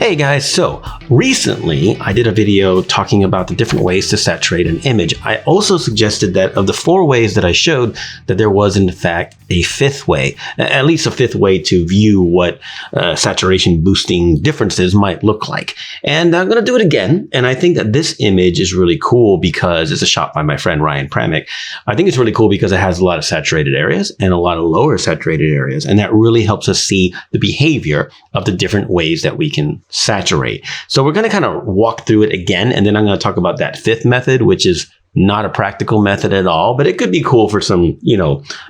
Hey guys, so recently I did a video talking about the different ways to saturate an image. I also suggested that of the 4 ways that I showed, that there was in fact a 5th way, at least a 5th way to view what saturation boosting differences might look like. And I'm going to do it again. And I think that this image is really cool because it's a shot by my friend Ryan Pramick. I think it's really cool because it has a lot of saturated areas and a lot of lower saturated areas. And that really helps us see the behavior of the different ways that we can saturate. So we're going to kind of walk through it again, and then I'm going to talk about that 5th method, which is not a practical method at all, but it could be cool for some,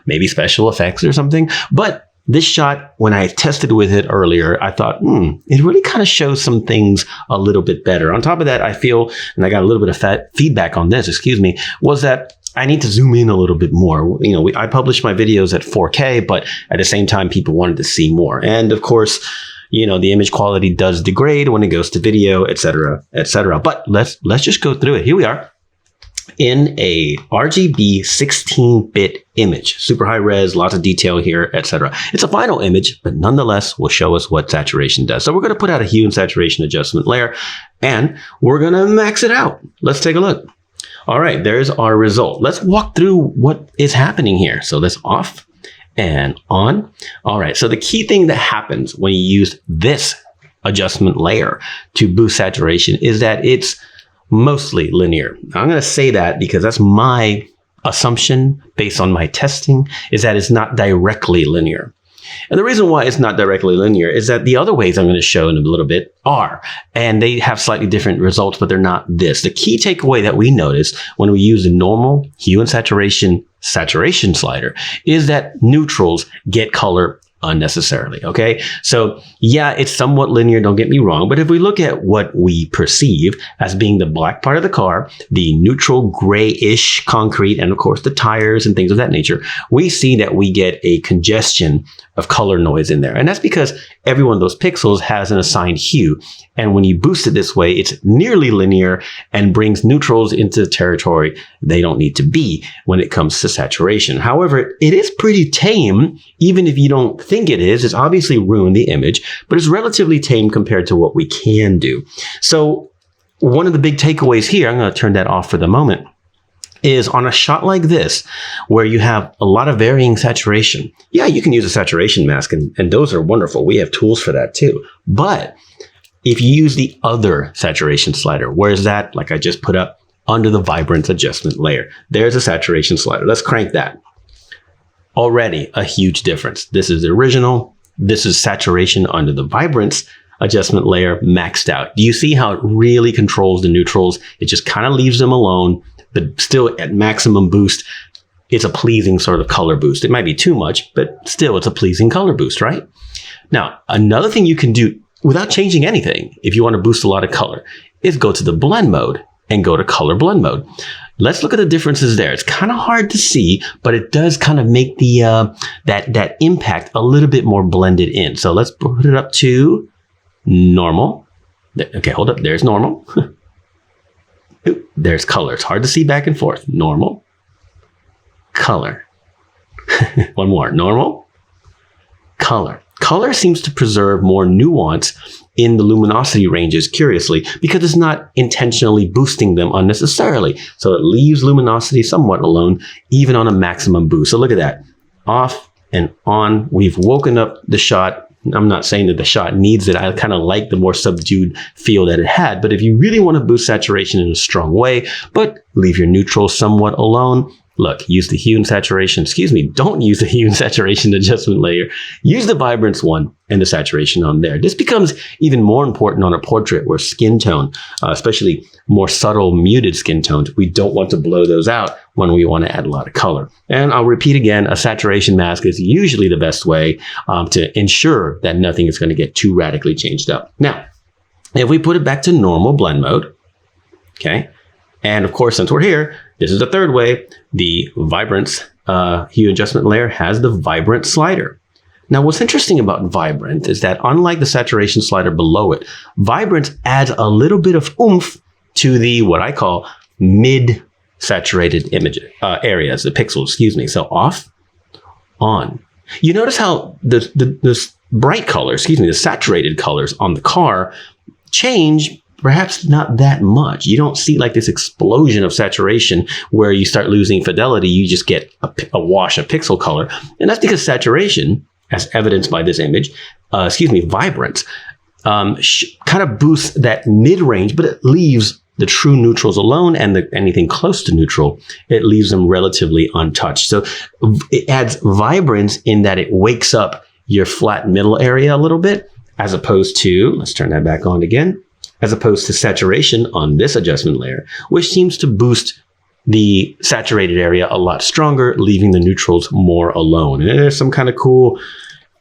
maybe special effects or something. But this shot, when I tested with it earlier, I thought, it really kind of shows some things a little bit better. On top of that, I feel, and I got a little bit of feedback on this, was that I need to zoom in a little bit more. I published my videos at 4K, but at the same time, people wanted to see more. And of course, the image quality does degrade when it goes to video, etc., etc. But let's just go through it. Here we are in a RGB 16-bit image, super high res, lots of detail here, etc. It's a final image, but nonetheless will show us what saturation does. So we're going to put out a hue and saturation adjustment layer, and we're going to max it out. Let's take a look. All right, there's our result. Let's walk through what is happening here. So let's off and on. All right, so the key thing that happens when you use this adjustment layer to boost saturation is that it's mostly linear. I'm going to say that because that's my assumption based on my testing, is that it's not directly linear. And the reason why it's not directly linear is that the other ways I'm going to show in a little bit are, and they have slightly different results, but they're not this. The key takeaway that we notice when we use the normal hue and saturation slider is that neutrals get color unnecessarily. Okay. So yeah, it's somewhat linear. Don't get me wrong. But if we look at what we perceive as being the black part of the car, the neutral grayish concrete, and of course the tires and things of that nature, we see that we get a congestion of color noise in there. And that's because every one of those pixels has an assigned hue. And when you boost it this way, it's nearly linear and brings neutrals into the territory they don't need to be when it comes to saturation. However, it is pretty tame, even if you don't think it is. It's obviously ruined the image, but it's relatively tame compared to what we can do. So one of the big takeaways here, I'm going to turn that off for the moment, is on a shot like this, where you have a lot of varying saturation. Yeah, you can use a saturation mask, and those are wonderful. We have tools for that too. But if you use the other saturation slider, where's that? Like I just put up under the vibrance adjustment layer. There's a saturation slider. Let's crank that. Already a huge difference. This is the original. This is saturation under the vibrance adjustment layer maxed out. Do you see how it really controls the neutrals? It just kind of leaves them alone, but still at maximum boost, it's a pleasing sort of color boost. It might be too much, but still it's a pleasing color boost, right? Now, another thing you can do without changing anything, if you want to boost a lot of color, is go to the blend mode and go to color blend mode. Let's look at the differences there. It's kind of hard to see, but it does kind of make the that impact a little bit more blended in. So let's put it up to normal. Okay, hold up. There's normal. There's color. It's hard to see back and forth. Normal. Color. One more. Normal. Color. Color seems to preserve more nuance in the luminosity ranges, curiously, because it's not intentionally boosting them unnecessarily. So it leaves luminosity somewhat alone, even on a maximum boost. So look at that. Off and on. We've woken up the shot. I'm not saying that the shot needs it. I kind of like the more subdued feel that it had. But if you really want to boost saturation in a strong way, but leave your neutral somewhat alone, look, use the hue and saturation, don't use the hue and saturation adjustment layer. Use the vibrance one and the saturation on there. This becomes even more important on a portrait where skin tone, especially more subtle muted skin tones, we don't want to blow those out when we want to add a lot of color. And I'll repeat again, a saturation mask is usually the best way to ensure that nothing is going to get too radically changed up. Now, if we put it back to normal blend mode, okay, and of course, since we're here, this is the 3rd way. The vibrance hue adjustment layer has the vibrant slider. Now, what's interesting about vibrant is that unlike the saturation slider below it, vibrant adds a little bit of oomph to the, what I call mid-saturated image areas, the pixels, So off, on. You notice how the bright colors, the saturated colors on the car change, perhaps not that much. You don't see like this explosion of saturation where you start losing fidelity. You just get a wash of pixel color. And that's because saturation, as evidenced by this image, vibrance, kind of boosts that mid-range, but it leaves the true neutrals alone, and anything close to neutral, it leaves them relatively untouched. So it adds vibrance in that it wakes up your flat middle area a little bit, as opposed to, let's turn that back on again, as opposed to saturation on this adjustment layer, which seems to boost the saturated area a lot stronger, leaving the neutrals more alone. And there's some kind of cool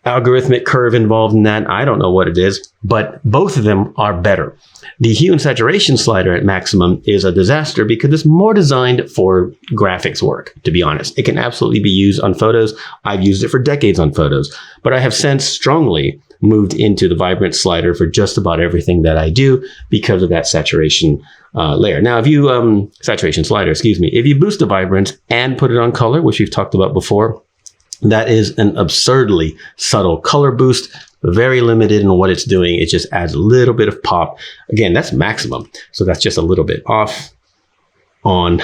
algorithmic curve involved in that. I don't know what it is, but both of them are better. The hue and saturation slider at maximum is a disaster because it's more designed for graphics work, to be honest. It can absolutely be used on photos. I've used it for decades on photos, but I have since strongly moved into the vibrance slider for just about everything that I do because of that saturation layer. Now, if you, saturation slider, if you boost the vibrance and put it on color, which we've talked about before, that is an absurdly subtle color boost, very limited in what it's doing. It just adds a little bit of pop. Again, that's maximum. So that's just a little bit off, on,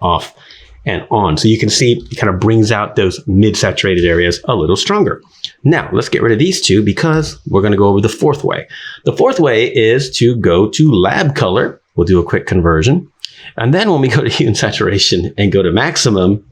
off, and on. So you can see it kind of brings out those mid-saturated areas a little stronger. Now, let's get rid of these two because we're going to go over the fourth way. The fourth way is to go to lab color. We'll do a quick conversion. And then when we go to hue and saturation and go to maximum,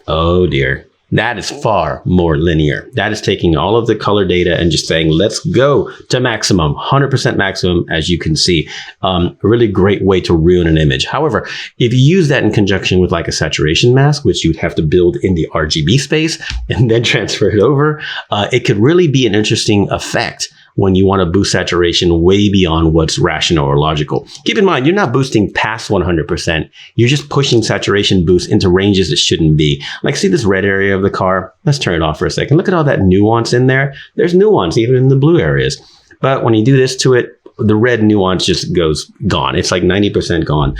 oh dear, that is far more linear. That is taking all of the color data and just saying, let's go to maximum, 100% maximum, as you can see. A really great way to ruin an image. However, if you use that in conjunction with like a saturation mask, which you'd have to build in the RGB space and then transfer it over, it could really be an interesting effect when you want to boost saturation way beyond what's rational or logical. Keep in mind, you're not boosting past 100%. You're just pushing saturation boost into ranges it shouldn't be. Like, see this red area of the car? Let's turn it off for a second. Look at all that nuance in there. There's nuance even in the blue areas. But when you do this to it, the red nuance just goes gone. It's like 90% gone.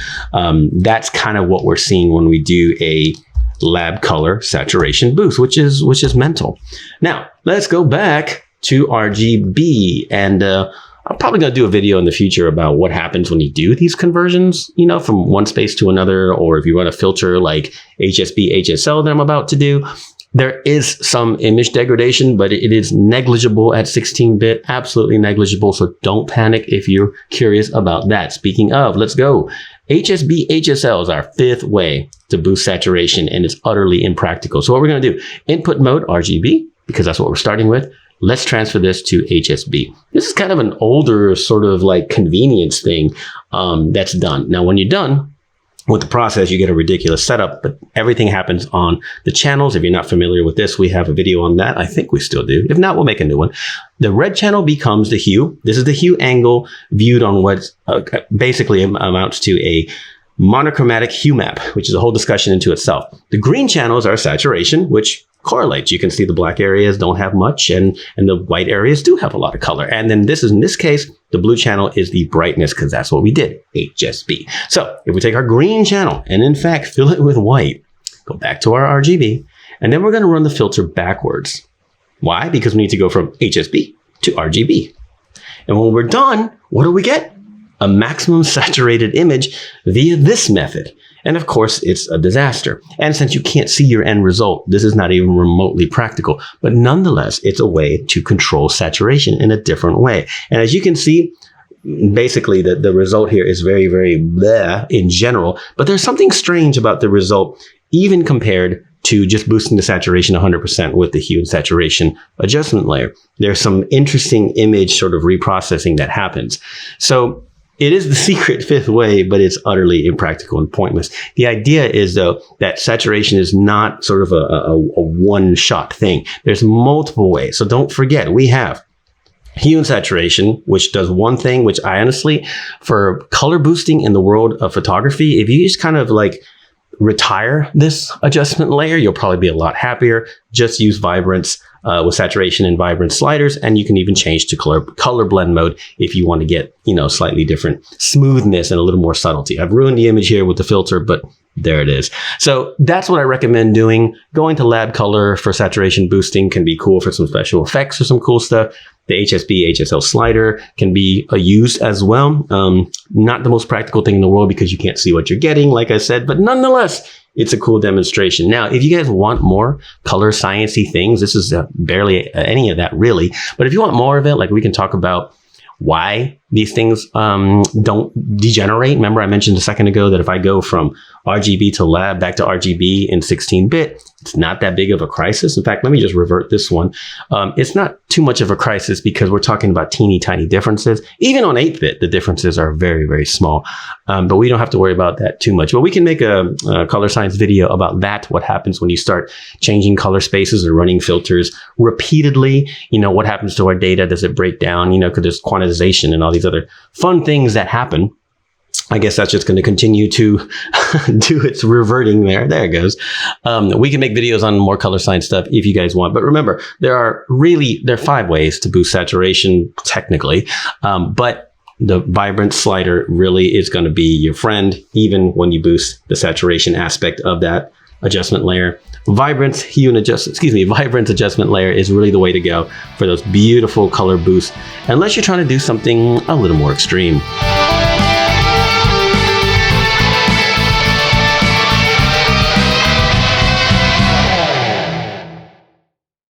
That's kind of what we're seeing when we do a lab color saturation boost, which is mental. Now, let's go back to RGB, and I'm probably going to do a video in the future about what happens when you do these conversions, you know, from one space to another, or if you run a filter like HSB, HSL that I'm about to do. There is some image degradation, but it is negligible at 16-bit, absolutely negligible. So don't panic if you're curious about that. Speaking of, let's go. HSB, HSL is our fifth way to boost saturation, and it's utterly impractical. So what we're going to do, input mode RGB, because that's what we're starting with. Let's transfer this to HSB. This is kind of an older sort of like convenience thing that's done. Now, when you're done with the process, you get a ridiculous setup, but everything happens on the channels. If you're not familiar with this, we have a video on that. I think we still do. If not, we'll make a new one. The red channel becomes the hue. This is the hue angle viewed on what basically amounts to a monochromatic hue map, which is a whole discussion into itself. The green channels are saturation, which correlates. You can see the black areas don't have much, and the white areas do have a lot of color. And then this is, in this case, the blue channel is the brightness, because that's what we did, HSB. So if we take our green channel and in fact fill it with white, go back to our RGB, and then we're going to run the filter backwards. Why? Because we need to go from HSB to RGB. And when we're done, what do we get? A maximum saturated image via this method. And of course, it's a disaster. And since you can't see your end result, this is not even remotely practical. But nonetheless, it's a way to control saturation in a different way. And as you can see, basically the result here is very, very bleh in general. But there's something strange about the result, even compared to just boosting the saturation 100% with the hue and saturation adjustment layer. There's some interesting image sort of reprocessing that happens. So it is the secret fifth way, but it's utterly impractical and pointless. The idea is, though, that saturation is not sort of a one-shot thing. There's multiple ways. So don't forget, we have hue and saturation, which does one thing, which I honestly, for color boosting in the world of photography, if you just kind of like retire this adjustment layer, you'll probably be a lot happier. Just use vibrance with saturation and vibrance sliders, and you can even change to color blend mode if you want to get, you know, slightly different smoothness and a little more subtlety. I've ruined the image here with the filter, but there it is. So that's what I recommend doing. Going to lab color for saturation boosting can be cool for some special effects or some cool stuff. the HSB, HSL slider can be used as well. Not the most practical thing in the world because you can't see what you're getting, like I said, but nonetheless, it's a cool demonstration. Now, if you guys want more color sciencey things, this is barely any of that really. But if you want more of it, like we can talk about why these things don't degenerate. Remember, I mentioned a second ago that if I go from RGB to lab back to RGB in 16-bit, it's not that big of a crisis. In fact, let me just revert this one. It's not too much of a crisis because we're talking about teeny tiny differences. Even on 8-bit, the differences are very, very small. But we don't have to worry about that too much. But we can make a color science video about that, what happens when you start changing color spaces or running filters repeatedly. You know, what happens to our data? Does it break down? You know, because there's quantization and all these other fun things that happen. I guess that's just going to continue to do its reverting there. There it goes. We can make videos on more color science stuff if you guys want. But remember, there are 5 ways to boost saturation technically. But the vibrance slider really is going to be your friend, even when you boost the saturation aspect of that adjustment layer. Vibrance adjustment layer is really the way to go for those beautiful color boosts, unless you're trying to do something a little more extreme.